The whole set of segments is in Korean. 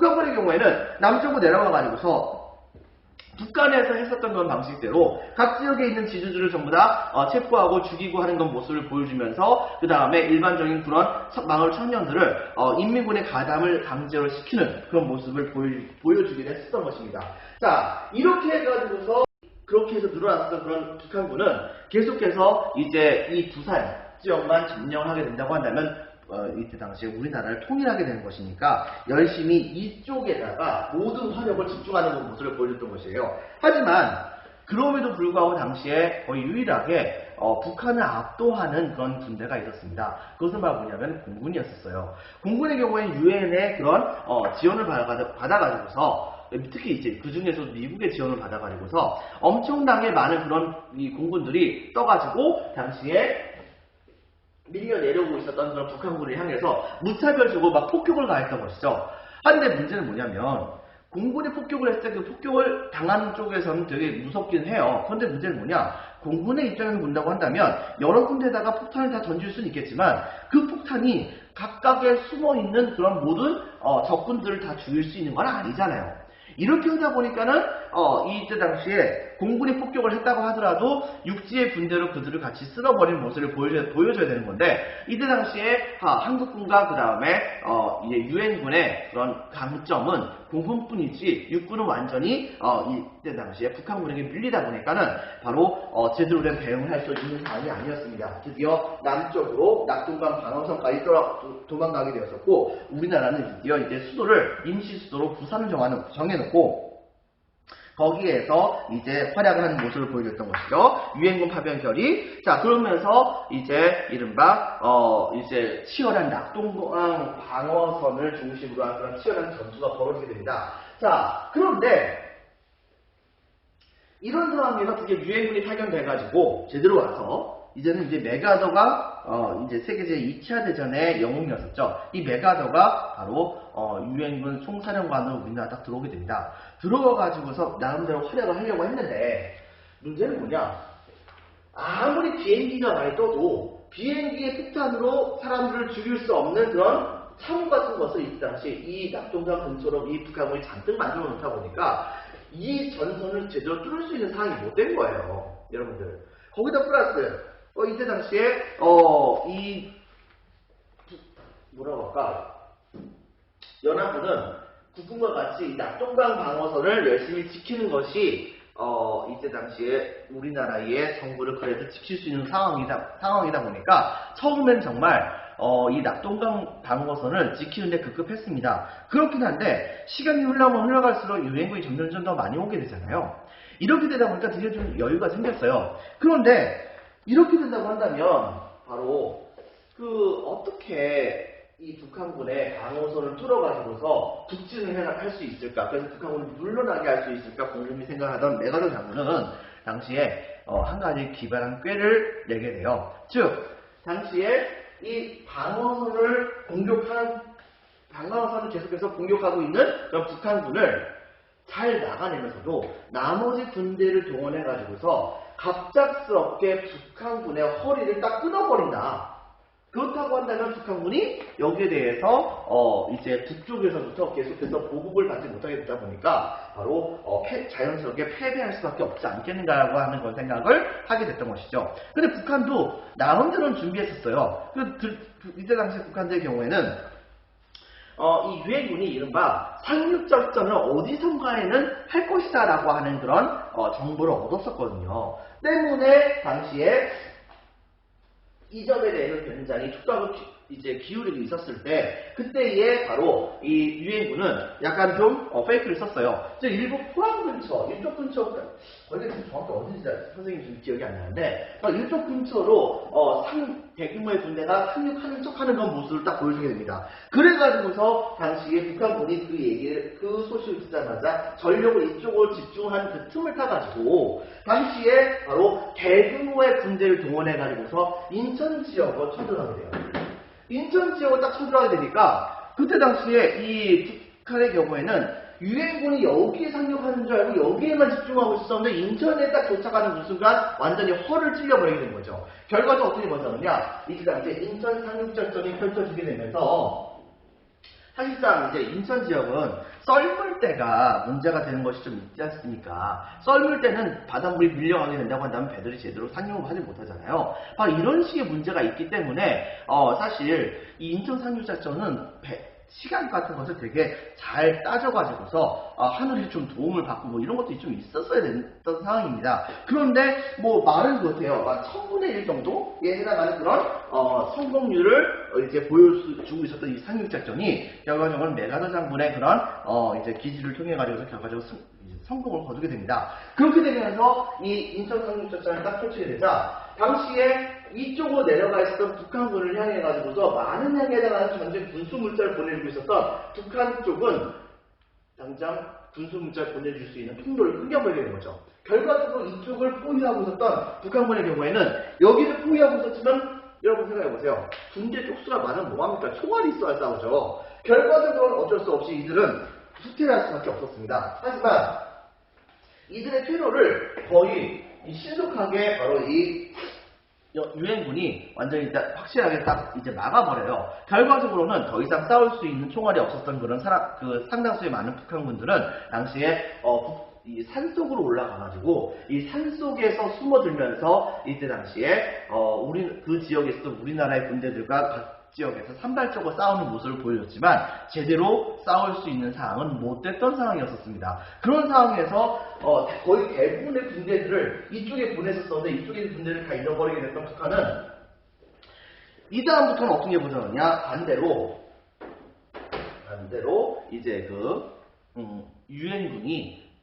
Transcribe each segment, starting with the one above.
북한군의 경우에는 남쪽으로 내려가 가지고서 북한에서 했었던 그런 방식대로 각 지역에 있는 지주들을 전부 다 체포하고 죽이고 하는 그런 모습을 보여주면서 그 다음에 일반적인 그런 마을 청년들을 인민군의 가담을 강제로 시키는 그런 모습을 보여주기도 했었던 것입니다. 자, 이렇게 해가지고서 그렇게 해서 늘어났던 그런 북한군은 계속해서 이제 이 부산 지역만 점령하게 된다고 한다면 이때 당시에 우리나라를 통일하게 되는 것이니까 열심히 이쪽에다가 모든 화력을 집중하는 모습을 보여줬던 것이에요. 하지만 그럼에도 불구하고 당시에 거의 유일하게 북한을 압도하는 그런 군대가 있었습니다. 그것은 바로 뭐냐면 공군이었었어요. 공군의 경우에는 유엔의 그런 지원을 받아가지고서 특히 이제 그 중에서 미국의 지원을 받아가지고서 엄청나게 많은 그런 이 공군들이 떠가지고 당시에 밀려 내려오고 있었던 그런 북한군을 향해서 무차별적으로 막 폭격을 가했던 것이죠. 한데 문제는 뭐냐면 공군이 폭격을 했을 때 그 폭격을 당한 쪽에서는 되게 무섭긴 해요. 그런데 문제는 뭐냐? 공군의 입장에서 본다고 한다면 여러 군데다가 폭탄을 다 던질 수는 있겠지만 그 폭탄이 각각에 숨어있는 그런 모든 적군들을 다 죽일 수 있는 건 아니잖아요. 이렇게 하다 보니까는 이때 당시에 공군이 폭격을 했다고 하더라도 육지의 군대로 그들을 같이 쓸어버리는 모습을 보여줘야 되는 건데 이때 당시에 한국군과 그 다음에 유엔군의 그런 강점은 공군뿐이지 육군은 완전히 이때 당시에 북한군에게 밀리다 보니까는 바로 제대로 된 대응을 할 수 있는 상황이 아니었습니다. 드디어 남쪽으로 낙동강 방어선까지 도망가게 되었었고 우리나라는 드디어 이제 수도를 임시 수도로 부산을 정해놓고 거기에서 이제 활약을 하는 모습을 보여줬던 것이죠. 유엔군 파병 결의. 자, 그러면서 이제 이른바 이제 치열한 낙동강 방어선을 중심으로 한 그런 치열한 전투가 벌어지게 됩니다. 자, 그런데 이런 상황에서 드디어 유엔군이 파견돼가지고 제대로 와서 이제는 이제 메가더가 이제 세계 제2차 대전의 영웅이었었죠. 이 메가더가 바로 유엔군 총사령관으로 우리나라 딱 들어오게 됩니다. 들어가가지고서 나름대로 활약을 하려고 했는데 문제는 뭐냐? 아무리 비행기가 많이 떠도 비행기의 폭탄으로 사람들을 죽일 수 없는 그런 창문 같은 것을 이 당시에 이 낙동강 근처로 이 북한군이 잔뜩 만들어 놓다 보니까 이 전선을 제대로 뚫을 수 있는 상황이 못 된 거예요. 여러분들. 거기다 플러스 이때 당시에 이 뭐라고 할까? 연합군은 국군과 같이 이 낙동강 방어선을 열심히 지키는 것이 이때 당시에 우리나라의 정부를 그래도 지킬 수 있는 상황이다 보니까 처음엔 정말 이 낙동강 방어선을 지키는데 급급했습니다. 그렇긴 한데 시간이 흘러갈수록 유엔군이 점점 더 많이 오게 되잖아요. 이렇게 되다 보니까 드디어 좀 여유가 생겼어요. 그런데 이렇게 된다고 한다면 바로 어떻게 이 북한군의 방어선을 뚫어가지고서 북진을 할 수 있을까? 그래서 북한군을 물러나게 할 수 있을까? 공군이 생각하던 메가더 장군은 당시에 한 가지 기발한 꾀를 내게 돼요. 즉 당시에 이 방어선을 계속해서 공격하고 있는 그런 북한군을 잘 나가내면서도 나머지 군대를 동원해가지고서 갑작스럽게 북한군의 허리를 딱 끊어버린다. 그렇다고 한다면 북한군이 여기에 대해서 이제 북쪽에서부터 계속해서 보급을 받지 못하게 되다 보니까 바로 자연스럽게 패배할 수밖에 없지 않겠는가라고 하는 그런 생각을 하게 됐던 것이죠. 근데 북한도 나름대로는 준비했었어요. 이때 당시 북한들의 경우에는 이 유엔군이 이른바 상륙작전을 어디선가에는 할 것이다 라고 하는 그런 정보를 얻었었거든요. 때문에 당시에 이 점에 대해서 굉장히 촉각을 이제 기울이고 있었을 때 그때에 바로 이 유엔군은 약간 좀 페이크를 썼어요. 일본 포항 근처, 이쪽 근처 거기가 정확히 어딘지 선생님이 좀 기억이 안 나는데 이쪽 근처로 대규모의 군대가 상륙하는 척하는 그런 모습을 딱 보여주게 됩니다. 그래가지고서 당시에 북한군이 그 소식을 듣자마자 전력을 이쪽으로 집중한 그 틈을 타가지고 당시에 바로 대규모의 군대를 동원해가지고서 인천 지역으로 쳐들어가게 돼요. 인천 지역을 딱 쳐들어가게 되니까 그때 당시에 이 북한의 경우에는 유엔군이 여기에 상륙하는 줄 알고 여기에만 집중하고 있었는데 인천에 딱 도착하는 그 순간 완전히 허를 찔려버리게 된 거죠. 결과는 어떻게 벌어졌느냐? 이때 당시에 인천 상륙작전이 펼쳐지게 되면서 사실상 이제 인천 지역은 썰물 때가 문제가 되는 것이 좀 있지 않습니까? 썰물 때는 바닷물이 밀려가게 된다고 한다면 배들이 제대로 상륙을 하지 못하잖아요. 바로 이런 식의 문제가 있기 때문에 사실 이 인천 상륙작전은 시간 같은 것을 되게 잘 따져가지고서 하늘이 좀 도움을 받고 뭐 이런 것들이 좀 있었어야 됐던 상황입니다. 그런데 뭐 말은 그렇대요. 1000분의 1 정도에 해당하는 그런 성공률을 이제 보여주고 있었던 이 상륙작전이 결과적으로 메가더 장군의 그런 이제 기지를 통해 가지고서 결과적으로 성공을 거두게 됩니다. 그렇게 되면서 이 인천 상륙작전을 딱 펼치게 되자 당시에 이쪽으로 내려가 있었던 북한군을 향해 가지고서 많은 양에 해당하는 전쟁 군수물자를 보내주고 있었던 북한 쪽은 당장 군수물자를 보내줄 수 있는 통로를 끊겨버리게 된 거죠. 결과적으로 이쪽을 포위하고 있었던 북한군의 경우에는 여기를 포위하고 있었지만 여러분 생각해보세요. 군대 쪽수가 많으면 뭐합니까? 총알이 있어야 싸우죠. 결과적으로는 어쩔 수 없이 이들은 후퇴를 할 수밖에 없었습니다. 하지만 이들의 퇴로를 거의 신속하게 바로 이 유엔군이 완전히 일단 확실하게 딱 이제 막아버려요. 결과적으로는 더 이상 싸울 수 있는 총알이 없었던 그런 상당수의 많은 북한군들은 당시에 이 산속으로 올라가가지고 이 산속에서 숨어들면서 이때 당시에 그 지역에 있었던 우리나라의 군대들과 각 지역에서 산발적으로 싸우는 모습을 보여줬지만 제대로 싸울 수 있는 상황은 못 됐던 상황이었습니다. 그런 상황에서 거의 대부분의 군대들을 이쪽에 보냈었는데 이쪽에 있는 군대를 다 잃어버리게 됐던 북한은 이 다음부터는 어떻게 보자느냐 반대로 이제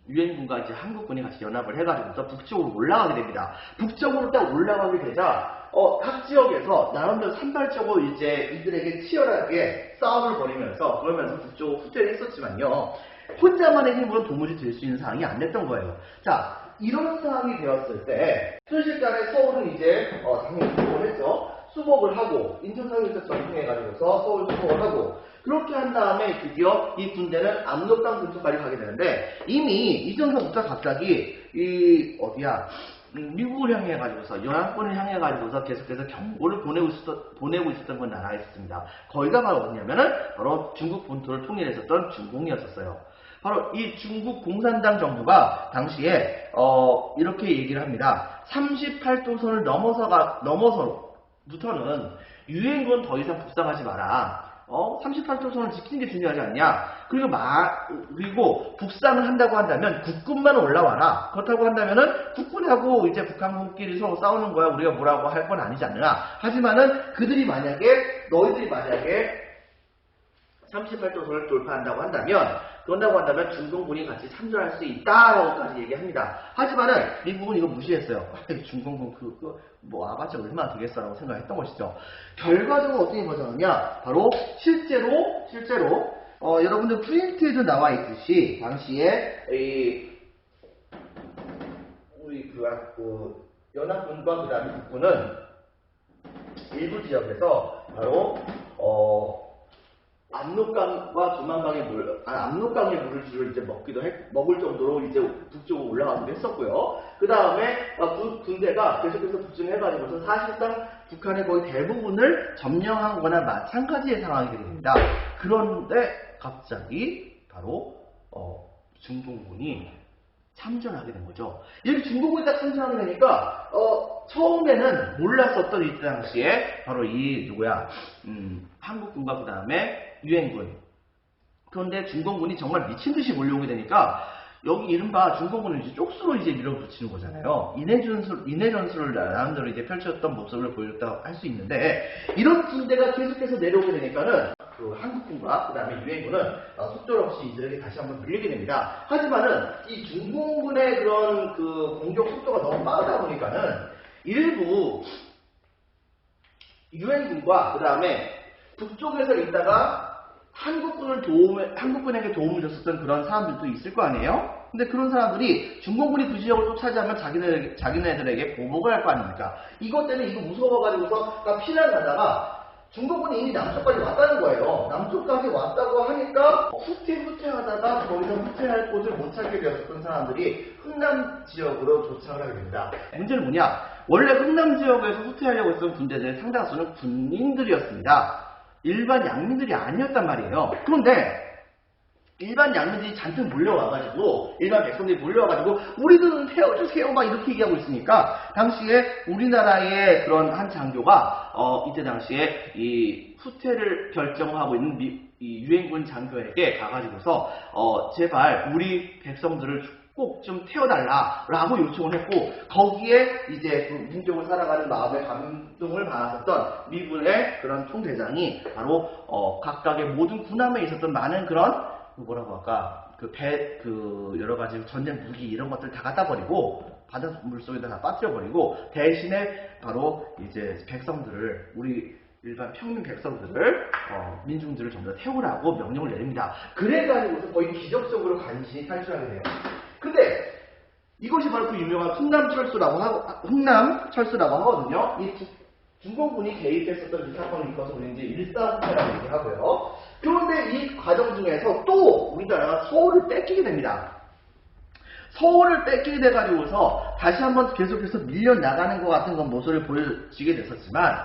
유엔군과 이제 한국군이 같이 연합을 해가지고서 북쪽으로 올라가게 됩니다. 북쪽으로 딱 올라가게 되자 각 지역에서 나름대로 산발적으로 이제 이들에게 치열하게 싸움을 벌이면서 그러면서 북쪽으로 후퇴를 했었지만요. 혼자만의 힘으로 도무지 될 수 있는 상황이 안 됐던 거예요. 자, 이런 상황이 되었을 때 순식간에 서울은 이제 당연히 수복을 했죠. 수복을 하고 인천상륙작전 전통해가지고서 서울 수복을 하고 그렇게 한 다음에 드디어 이 군대는 압록강 근처까지 가게 되는데 이미 이전서부터 갑자기 미국을 향해 가지고서 연합군을 향해 가지고서 계속해서 경고를 보내고 있었던 건 나라가 있었습니다. 거기가 바로 어디냐면은 바로 중국 본토를 통일했었던 중공이었었어요. 바로 이 중국 공산당 정부가 당시에 이렇게 얘기를 합니다. 38도선을 넘어서부터는 유엔군 더 이상 북상하지 마라. 38도선을 지키는 게 중요하지 않냐. 그리고 북상을 한다고 한다면 국군만 올라와라. 그렇다고 한다면은 국군하고 이제 북한군끼리 서로 싸우는 거야. 우리가 뭐라고 할 건 아니지 않느냐. 하지만은 너희들이 만약에 38도선을 돌파한다고 한다면 중공군이 같이 참전할 수 있다라고까지 얘기합니다. 하지만은 미국은 이거 무시했어요. 중공군 뭐 와봤자 얼마나 되겠어라고 생각했던 것이죠. 결과적으로 어떻게 보자느냐, 바로 실제로 여러분들 프린트에도 나와 있듯이 당시에 우리 연합군과 그다음에 국군은 일부 지역에서 바로 압록강의 물을 주로 이제 먹을 정도로 이제 북쪽으로 올라가기도 했었고요. 그 다음에 그 군대가 계속해서 북진해가지고서 사실상 북한의 거의 대부분을 점령한 거나 마찬가지의 상황이 됩니다. 그런데 갑자기 바로 중공군이 참전하게 된 거죠. 이렇게 중공군이 딱 참전하게 되니까 처음에는 몰랐었던 이 당시에 바로 한국군과 그 다음에 유엔군. 그런데 중공군이 정말 미친듯이 몰려오게 되니까 여기 이른바 중공군을 이제 쪽수로 이제 밀어붙이는 거잖아요. 인해 전술을 나름대로 이제 펼쳤던 모습을 보였다고 할 수 있는데 이런 군대가 계속해서 내려오게 되니까는 한국군과 그 다음에 유엔군은 속절 없이 이들에게 다시 한번 밀리게 됩니다. 하지만은 이 중공군의 그런 공격 속도가 너무 빠르다 보니까는 일부 유엔군과 그 다음에 북쪽에서 있다가 한국군에게 도움을 줬었던 그런 사람들도 있을 거 아니에요? 근데 그런 사람들이 중공군이 그 지역을 또 차지하면 자기네들에게 보복을 할 거 아닙니까? 이것 때문에 이거 무서워가지고서 피난을 가다가 중공군이 이미 남쪽까지 왔다는 거예요. 남쪽까지 왔다고 하니까 후퇴하다가 더 이상 후퇴할 곳을 못 찾게 되었던 사람들이 흥남 지역으로 도착을 하게 됩니다. 문제는 뭐냐? 원래 흥남 지역에서 후퇴하려고 했던 군대들의 상당수는 군인들이었습니다. 일반 양민들이 아니었단 말이에요. 그런데 일반 양민들이 잔뜩 몰려와가지고 일반 백성들이 몰려와가지고 우리들은 태워주세요 막 이렇게 얘기하고 있으니까 당시에 우리나라의 그런 한 장교가 이때 당시에 이 후퇴를 결정하고 있는 이 유엔군 장교에게 가가지고서 제발 우리 백성들을 꼭 좀 태워달라라고 요청을 했고 거기에 이제 그 민족을 살아가는 마음에 감동을 받았었던 미군의 그런 총대장이 바로 각각의 모든 군함에 있었던 많은 그런 뭐라고 할까 그 여러 가지 전쟁 무기 이런 것들 다 갖다 버리고 바다 물속에다 다 빠뜨려 버리고 대신에 바로 이제 백성들을 우리 일반 평민 백성들을 민중들을 전부 다 태우라고 명령을 내립니다. 그래가지고서 거의 기적적으로 간신히 탈출하게 돼요. 근데 이것이 바로 그 유명한 흥남철수라고 하거든요. 이 중공군이 개입했었던 이 사건을 일컬어서 우리 이제 일사후퇴라고 얘기하고요. 그런데 이 과정 중에서 또 우리나라가 서울을 뺏기게 됩니다. 서울을 뺏기게 돼가지고서 다시 한번 계속해서 밀려나가는 것 같은 건 모습을 보여지게 됐었지만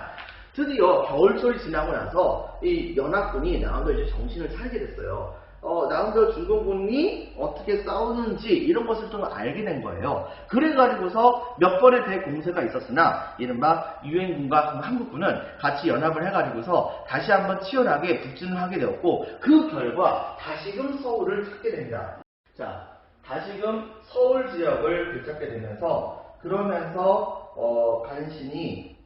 드디어 겨울철이 지나고 나서 이 연합군이 남한도 이제 정신을 차리게 됐어요. 남한도 중공군이 어떻게 싸우는지 이런 것을 좀 알게 된 거예요. 그래가지고서 몇 번의 대공세가 있었으나 이른바 유엔군과 한국군은 같이 연합을 해가지고서 다시 한번 치열하게 북진을 하게 되었고 그 결과 다시금 서울을 찾게 됩니다. 자, 다시금 서울 지역을 되찾게 되면서 그러면서 간신히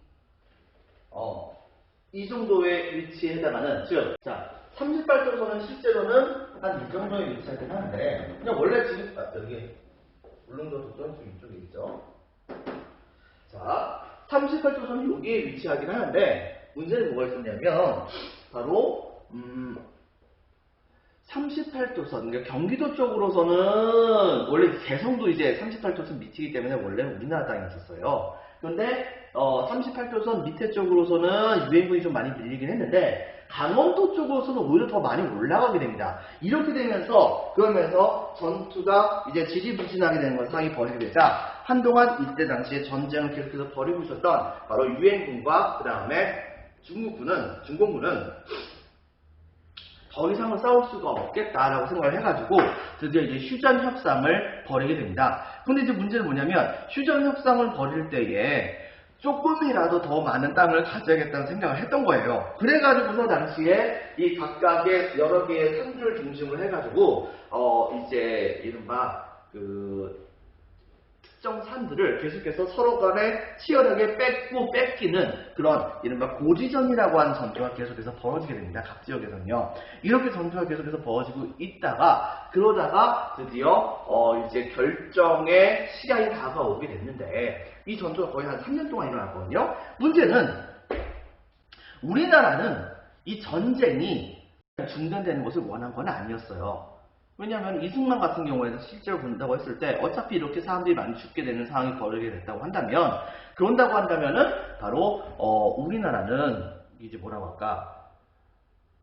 이 정도의 위치에 해당하는 즉, 자 38도선은 실제로는 한 이 정도의 위치하긴 하는데 그냥 원래 지금 여기 울릉도 도전 이쪽에 있죠. 자 38도선이 여기에 위치하긴 하는데 문제는 뭐가 있었냐면 바로 38도선 그러니까 경기도 쪽으로서는 원래 개성도 이제 38도선 밑이기 때문에 원래 우리나라 땅이 있었어요. 그런데 38도선 밑에 쪽으로서는 유엔군이 좀 많이 밀리긴 했는데 강원도 쪽으로서는 오히려 더 많이 올라가게 됩니다. 이렇게 되면서 그러면서 전투가 이제 지지부진하게 되는 건 상황이 벌이게 되자 한동안 이때 당시에 전쟁을 계속해서 벌이고 있었던 바로 유엔군과 그 다음에 중공군은 더 이상은 싸울 수가 없겠다라고 생각을 해가지고 드디어 이제 휴전 협상을 벌이게 됩니다. 근데 이제 문제는 뭐냐면 휴전 협상을 벌일 때에 조금이라도 더 많은 땅을 가져야겠다는 생각을 했던 거예요. 그래가지고서 당시에 이 각각의 여러 개의 산들을 중심으로 해가지고 이제 이른바 그 특정 산들을 계속해서 서로 간에 치열하게 뺏기는 그런 이른바 고지전이라고 하는 전투가 계속해서 벌어지게 됩니다. 각 지역에서는요. 이렇게 전투가 계속해서 벌어지고 있다가 그러다가 드디어 이제 결정의 시간이 다가오게 됐는데 이 전투가 거의 한 3년 동안 일어났거든요. 문제는 우리나라는 이 전쟁이 중단되는 것을 원한 건 아니었어요. 왜냐하면 이승만 같은 경우에는 실제로 본다고 했을 때 어차피 이렇게 사람들이 많이 죽게 되는 상황이 벌어지게 됐다고 한다면 그런다고 한다면은 바로 우리나라는 이제 뭐라고 할까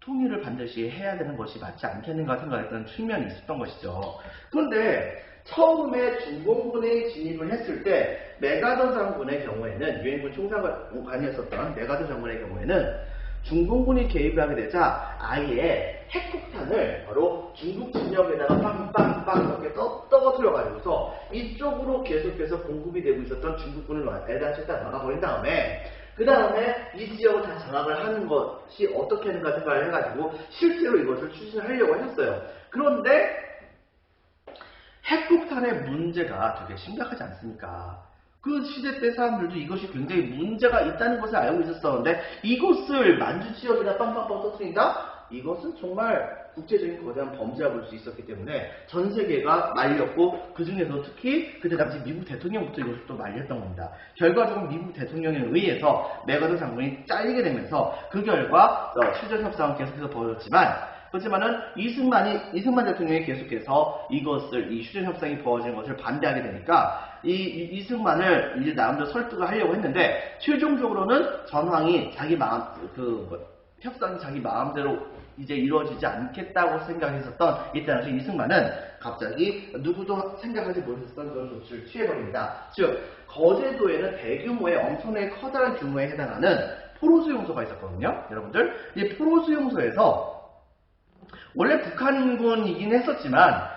통일을 반드시 해야 되는 것이 맞지 않겠는가 생각했던 측면이 있었던 것이죠. 그런데 처음에 중공군에 진입을 했을 때 메가더 장군의 경우에는 유엔군 총사관이었었던 메가더 장군의 경우에는 중공군이 개입을 하게 되자 아예 핵폭탄을 바로 중국 진영에다가 빵빵빵 이렇게 떨어뜨려가지고서 이쪽으로 계속해서 공급이 되고 있었던 중국군을 애당시에다 막아버린 다음에 그 다음에 이 지역을 다 장악을 하는 것이 어떻게 하는가 생각을 해가지고 실제로 이것을 추진하려고 했어요. 그런데 핵폭탄의 문제가 되게 심각하지 않습니까? 그 시대 때 사람들도 이것이 굉장히 문제가 있다는 것을 알고 있었었는데 이곳을 만주 지역에다 빵빵빵 터뜨린다? 이것은 정말 국제적인 거대한 범죄가 볼 수 있었기 때문에 전 세계가 말렸고 그 중에서 특히 그때 당시 미국 대통령부터 이것을 또 말렸던 겁니다. 결과적으로 미국 대통령에 의해서 메가더 장군이 잘리게 되면서 그 결과 휴전 협상은 계속해서 벌어졌지만 그렇지만은 이승만 대통령이 계속해서 이것을 이 휴전 협상이 벌어지는 것을 반대하게 되니까 이승만을 이제 나름대로 설득을 하려고 했는데 최종적으로는 전황이 자기 협상이 자기 마음대로 이제 이루어지지 않겠다고 생각했었던 이때 당시 이승만은 갑자기 누구도 생각하지 못했던 그런 조치를 취해버립니다. 즉 거제도에는 대규모의 엄청나게 커다란 규모에 해당하는 포로수용소가 있었거든요. 여러분들, 이 포로수용소에서 원래 북한군이긴 했었지만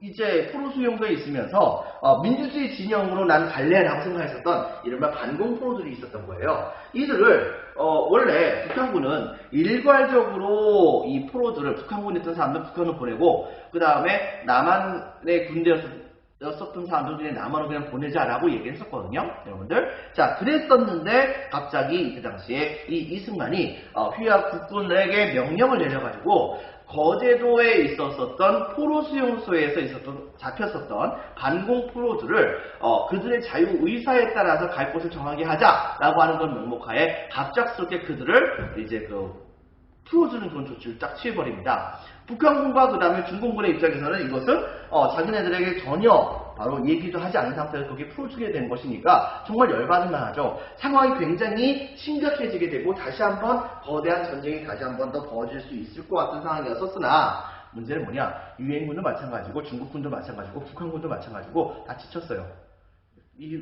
이제 포로수용소에 있으면서 민주주의 진영으로 난 갈래라고 생각했었던 이른바 반공 포로들이 있었던 거예요. 이들을 원래 북한군은 일괄적으로 이 포로들을 북한군에 있던 사람들 북한으로 보내고 그 다음에 남한의 군대였었던 사람들 중에 남한으로 그냥 보내자라고 얘기했었거든요. 여러분들. 자, 그랬었는데 갑자기 이때 당시에 이 이승만이 휘하 국군에게 명령을 내려가지고 거제도에 있었던 포로수용소에서 잡혔었던 반공 포로들을 그들의 자유의사에 따라서 갈 곳을 정하게 하자라고 하는 건 명목하에 갑작스럽게 그들을 이제 풀어주는 그런 조치를 딱 취해버립니다. 북한군과 그 다음에 중공군의 입장에서는 이것은 자기네들에게 전혀 바로 얘기도 하지 않은 상태에서 그렇게 풀어주게 된 것이니까 정말 열받을만 하죠. 상황이 굉장히 심각해지게 되고 다시 한번 거대한 전쟁이 다시 한번 더 벌어질 수 있을 것 같은 상황이었었으나 문제는 뭐냐, 유엔군도 마찬가지고 중국군도 마찬가지고 북한군도 마찬가지고 다 지쳤어요.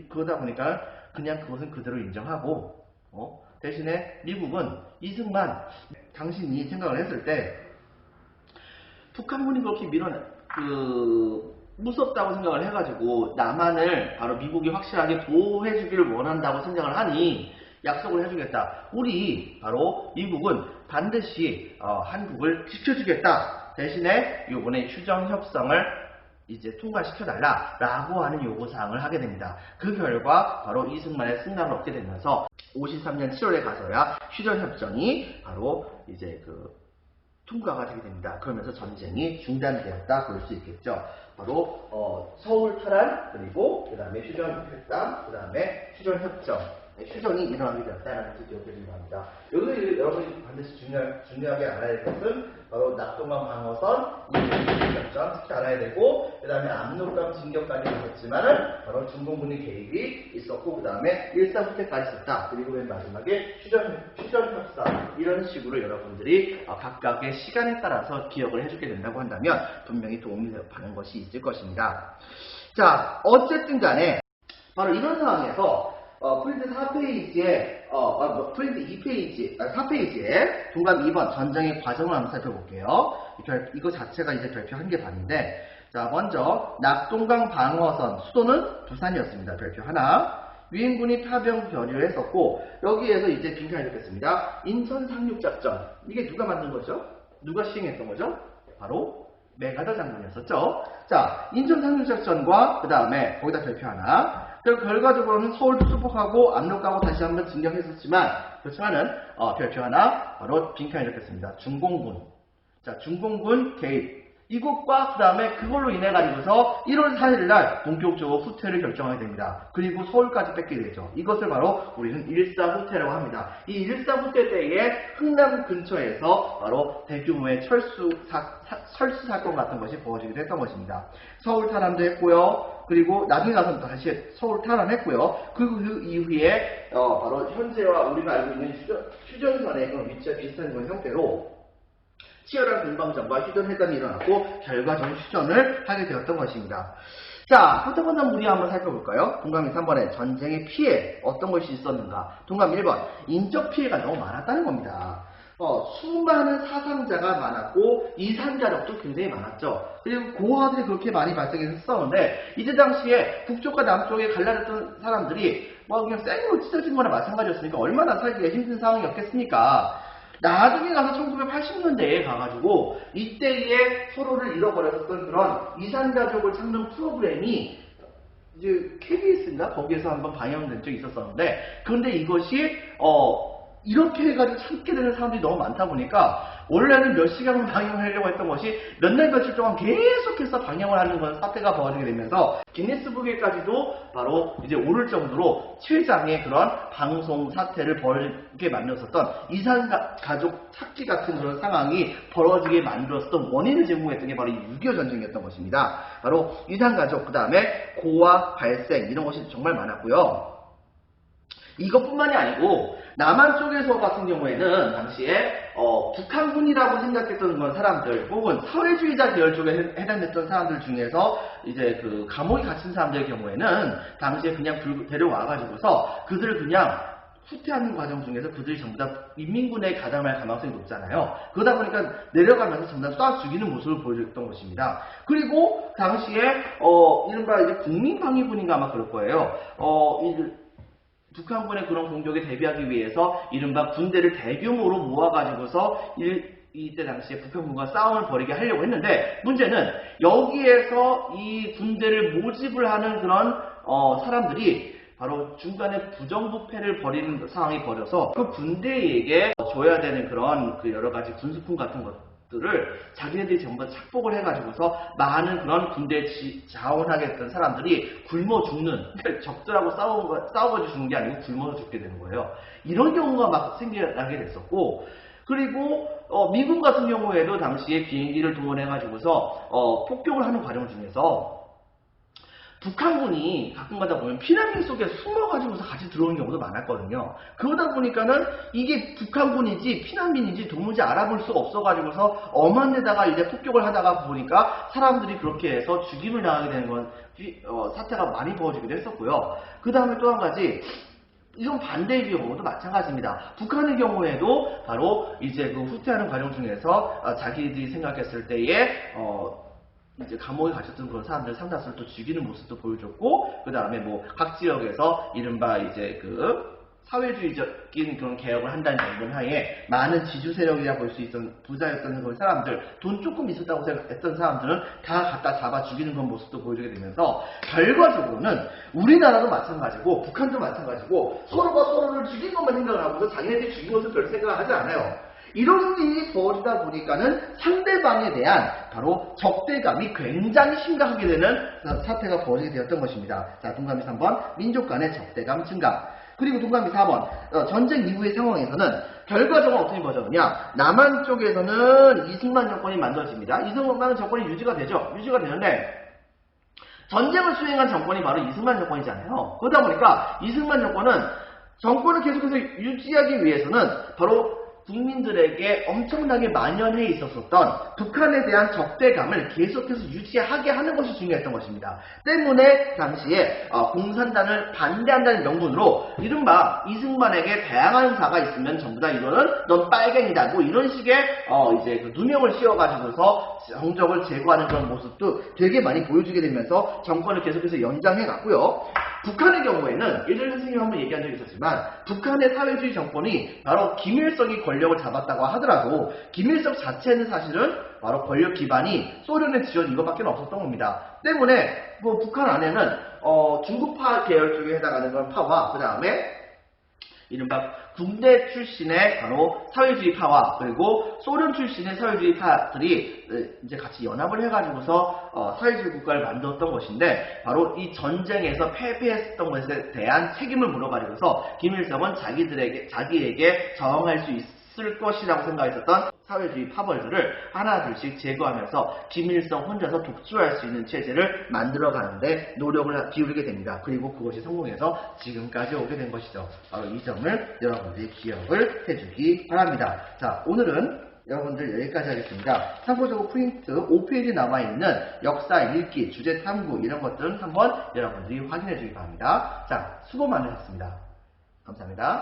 그러다 보니까 그냥 그것은 그대로 인정하고 대신에 미국은 이승만 당신이 생각을 했을 때 북한군이 그렇게 무섭다고 생각을 해가지고 남한을 바로 미국이 확실하게 보호해주기를 원한다고 생각을 하니 약속을 해주겠다. 우리 바로 미국은 반드시 한국을 지켜주겠다. 대신에 이번에 휴전협상을 이제 통과시켜달라라고 하는 요구사항을 하게 됩니다. 그 결과 바로 이승만의 승낙을 얻게 되면서 53년 7월에 가서야 휴전협정이 바로 이제 통과가 되게 됩니다. 그러면서 전쟁이 중단되었다 볼 수 있겠죠. 바로 서울 탈환, 그리고 그 다음에 휴전협상, 그 다음에 휴전협정, 휴전이 일어나게 되었다는 것을 기억해 주기 바랍니다. 여기서 여러분이 반드시 중요하게 알아야 될 것은 바로 낙동강 방어선, 이협정 특히 알아야 되고, 그 다음에 압록강 진격까지 있었지만은 바로 중공군의 개입이 있었고, 그 다음에 일사후퇴까지 있었다. 그리고 맨 마지막에 휴전협상, 이런 식으로 여러분들이 각각의 시간에 따라서 기억을 해주게 된다고 한다면 분명히 도움이 되는 것이 있을 것입니다. 자, 어쨌든 간에 바로 이런 상황에서 프린트 4페이지에, 프린트 2페이지, 4페이지에 동감 2번 전쟁의 과정을 한번 살펴볼게요. 이거 자체가 이제 별표 한 개 반인데, 자, 먼저, 낙동강 방어선, 수도는 부산이었습니다. 별표 하나. 유엔군이 파병 변이를 했었고, 여기에서 이제 빈칸이 적혔습니다. 인천 상륙작전. 이게 누가 만든 거죠? 누가 시행했던 거죠? 바로 메가더 장군이었었죠. 자, 인천 상륙작전과 그 다음에 거기다 별표 하나. 결과적으로는 서울도 수복하고 압록하고 다시 한번 진격했었지만 그렇지만은 별표 하나 바로 빈칸이 적혔습니다. 중공군. 자, 중공군 개입. 이것과 그 다음에 그걸로 인해 가지고서 1월 4일 날 본격적으로 후퇴를 결정하게 됩니다. 그리고 서울까지 뺏게 되죠. 이것을 바로 우리는 일사후퇴라고 합니다. 이 일사후퇴 때에 흥남 근처에서 바로 대규모의 철수 사건 같은 것이 벌어지기도 했던 것입니다. 서울 탈환도 했고요. 그리고 나중에 가서 다시 서울 탈환했고요. 그 이후에 바로 현재와 우리가 알고 있는 휴전선의 그런 위치와 비슷한 그런 형태로 치열한 공방전과 휴전회담이 일어났고 결과적으로 휴전을 하게 되었던 것입니다. 자, 포토건담 무리 한번 살펴볼까요? 동감 3번에 전쟁의 피해 어떤 것이 있었는가? 동감 1번 인적 피해가 너무 많았다는 겁니다. 수많은 사상자가 많았고 이산가족도 굉장히 많았죠. 그리고 고아들이 그렇게 많이 발생했었는데 이때 당시에 북쪽과 남쪽에 갈라졌던 사람들이 그냥 생으로 찢어진 거나 마찬가지였으니까 얼마나 살기가 힘든 상황이었겠습니까? 나중에 가서 1980년대에 가가지고 이때에 서로를 잃어버렸었던 그런 이산가족을 찾는 프로그램이 이제 KBS인가 거기에서 한번 방영된 적이 있었었는데 그런데 이것이 이렇게 해가지고 찾게 되는 사람들이 너무 많다 보니까 원래는 몇 시간을 방영을 하려고 했던 것이 몇 날 며칠 동안 계속해서 방영을 하는 건 사태가 벌어지게 되면서 기네스북에까지도 바로 이제 오를 정도로 최장의 그런 방송 사태를 벌이게 만들었었던 이산가족 찾기 같은 그런 상황이 벌어지게 만들었던 원인을 제공했던 게 바로 이 6.25 전쟁이었던 것입니다. 바로 이산가족, 그 다음에 고아 발생 이런 것이 정말 많았고요. 이것뿐만이 아니고 남한 쪽에서 같은 경우에는 당시에 북한군이라고 생각했던 그런 사람들 혹은 사회주의자 계열 쪽에 해당됐던 사람들 중에서 이제 감옥에 갇힌 사람들의 경우에는 당시에 그냥 데려와가지고서 그들을 그냥 후퇴하는 과정 중에서 그들이 전부 다 인민군에 가담할 가능성이 높잖아요. 그러다 보니까 내려가면서 전부 다 쏴 죽이는 모습을 보여줬던 것입니다. 그리고 당시에 이른바 이제 국민방위군인가 아마 그럴 거예요. 북한군의 그런 공격에 대비하기 위해서 이른바 군대를 대규모로 모아가지고서 이때 당시에 북한군과 싸움을 벌이게 하려고 했는데, 문제는 여기에서 이 군대를 모집을 하는 그런 사람들이 바로 중간에 부정부패를 벌이는 상황이 벌여서 그 군대에게 줘야 되는 그런 그 여러 가지 군수품 같은 것들을 자기네들이 전부 다 착복을 해가지고서 많은 그런 군대에 자원하겠던 사람들이 굶어 죽는, 적들하고 싸워가지고 죽는 게 아니고 굶어서 죽게 되는 거예요. 이런 경우가 막 생겨나게 됐었고, 그리고 미군 같은 경우에도 당시에 비행기를 동원해가지고서 폭격을 하는 과정 중에서 북한군이 가끔가다 보면 피난민 속에 숨어가지고서 같이 들어오는 경우도 많았거든요. 그러다 보니까는 이게 북한군인지 피난민인지 도무지 알아볼 수가 없어가지고서 엄한 데다가 이제 폭격을 하다가 보니까 사람들이 그렇게 해서 죽임을 당하게 되는 건 사태가 많이 벌어지기도 했었고요. 그 다음에 또 한 가지, 이런 반대의 경우도 마찬가지입니다. 북한의 경우에도 바로 이제 그 후퇴하는 과정 중에서 자기들이 생각했을 때에 이제 감옥에 갇혔던 그런 사람들 상당수를 또 죽이는 모습도 보여줬고, 그 다음에 뭐 각 지역에서 이른바 이제 그 사회주의적인 그런 개혁을 한다는 정권 하에 많은 지주 세력이라 볼 수 있던 부자였던 그런 사람들, 돈 조금 있었다고 생각했던 사람들은 다 갖다 잡아 죽이는 그런 모습도 보여주게 되면서, 결과적으로는 우리나라도 마찬가지고 북한도 마찬가지고 서로가 서로를 죽인 것만 생각을 하고서 자기네들이 죽인 것을 별로 생각을 하지 않아요. 이런 일이 벌어지다 보니까는 상대방에 대한 바로 적대감이 굉장히 심각하게 되는 사태가 벌어지게 되었던 것입니다. 자, 동감이 3번, 민족 간의 적대감 증가. 그리고 동감이 4번, 전쟁 이후의 상황에서는 결과적으로 어떻게 벌어졌느냐. 남한 쪽에서는 이승만 정권이 만들어집니다. 이승만 정권이 유지가 되죠. 유지가 되는데, 전쟁을 수행한 정권이 바로 이승만 정권이잖아요. 그러다 보니까 이승만 정권을 계속해서 유지하기 위해서는 바로 국민들에게 엄청나게 만연해 있었던 북한에 대한 적대감을 계속해서 유지하게 하는 것이 중요했던 것입니다. 때문에 당시에 공산당을 반대한다는 명분으로 이른바 이승만에게 대항하는 사가 있으면 전부 다 이거는 넌 빨갱이다, 뭐 이런 식의 이제 그 누명을 씌워가지고서 정적을 제거하는 그런 모습도 되게 많이 보여주게 되면서 정권을 계속해서 연장해 갔고요. 북한의 경우에는 예전에 선생님이 한번 얘기한 적이 있었지만, 북한의 사회주의 정권이 바로 김일성이 권력을 잡았다고 하더라도 김일성 자체는 사실은 바로 권력 기반이 소련의 지원 이것밖에 없었던 겁니다. 때문에 뭐 북한 안에는 중국파 계열 쪽에 해당하는 그런 파와, 그 다음에 이른바 군대 출신의 바로 사회주의 파와, 그리고 소련 출신의 사회주의 파들이 이제 같이 연합을 해가지고서 사회주의 국가를 만들었던 것인데, 바로 이 전쟁에서 패배했던 것에 대한 책임을 물어가지고서 김일성은 자기에게 저항할 수 있을 것이라고 생각했었던 사회주의 파벌들을 하나둘씩 제거하면서 김일성 혼자서 독주할 수 있는 체제를 만들어가는데 노력을 기울이게 됩니다. 그리고 그것이 성공해서 지금까지 오게 된 것이죠. 바로 이 점을 여러분들이 기억을 해주기 바랍니다. 자, 오늘은 여러분들 여기까지 하겠습니다. 참고적으로 프린트 5페이지 남아있는 역사 읽기, 주제 탐구 이런 것들은 한번 여러분들이 확인해 주기 바랍니다. 자, 수고 많으셨습니다. 감사합니다.